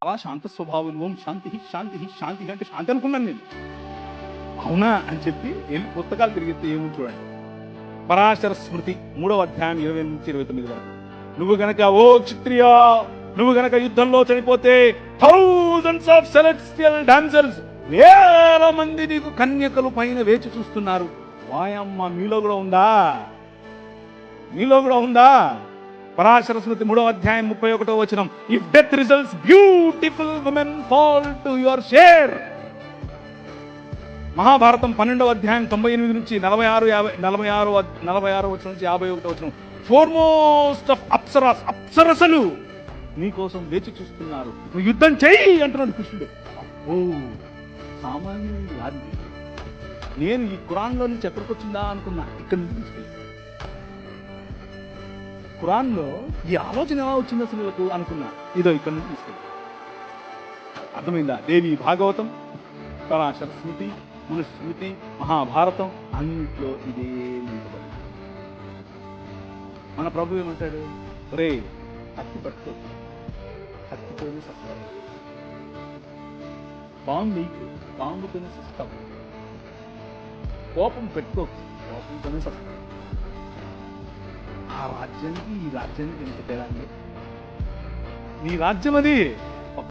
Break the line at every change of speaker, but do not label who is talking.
అలా శాంత స్వభావం, ఓం శాంతి శాంతి శాంతి అంటే శాంతి అనుకున్నాను నేను. అవునా అని చెప్పి వెళ్ళి పుస్తకాలు తిరిగితే ఏముంది చూడండి. పరాశర స్మృతి 3వ అధ్యాయం 20 నుంచి 29 వరకు. నువ్వు గనక ఓ క్షత్రియ, నువ్వు గనక యుద్ధంలో చనిపోతే థౌజండ్స్ ఆఫ్ సెలెస్టియల్ డాన్సర్స్, వేల మంది నీకు కన్యకలు పైన వేచి చూస్తున్నారు. వాయమ్మ, మీలో కూడా ఉందా? మీలో కూడా ఉందా? పరాశర స్మృతి 3వ అధ్యాయం 31వ వచనం. If death results, beautiful women fall to your share. Mahabharatam 12వ అధ్యాయం 98 నుంచి 46 వచనం నుంచి 51వ వచనం. ఫోర్మోస్ట్ ఆఫ్ అప్సరాస్, అప్సరసలు నీకోసం వేచి చూస్తున్నారు, నువ్వు యుద్ధం చెయ్యి అంటున్నాడు కృష్ణుడు. ఓ సామాన్యుడు కాదు. నేను ఈ ఖురాన్లో నుంచి ఎక్కడికి వచ్చిందా అనుకున్నా. ఇక్కడ నుంచి తీసుకెళ్ళి ఖురాన్లో ఈ ఆలోచన ఎలా వచ్చింది అసలు వీళ్ళకు అనుకున్నా. ఇదో ఇక్కడ నుంచి తీసుకెళ్ళి అర్థమైందా? దేవి భాగవతం, పరాశర స్మృతి, మనుస్మృతి, మహాభారతం అన్నింటిలో ఇదే నింపబడి. మన ప్రభు ఏమంటాడు? రే కత్తి పట్టుకో, కత్తితోనే సస్తావు. బాంబు బాంబుతోనే సస్తావు. కోపం పెట్టుకో, కోపంతోనే సస్తావు. ఆ రాజ్యానికి ఈ రాజ్యానికి ఎంత తేడా అండి? నీ రాజ్యం అది.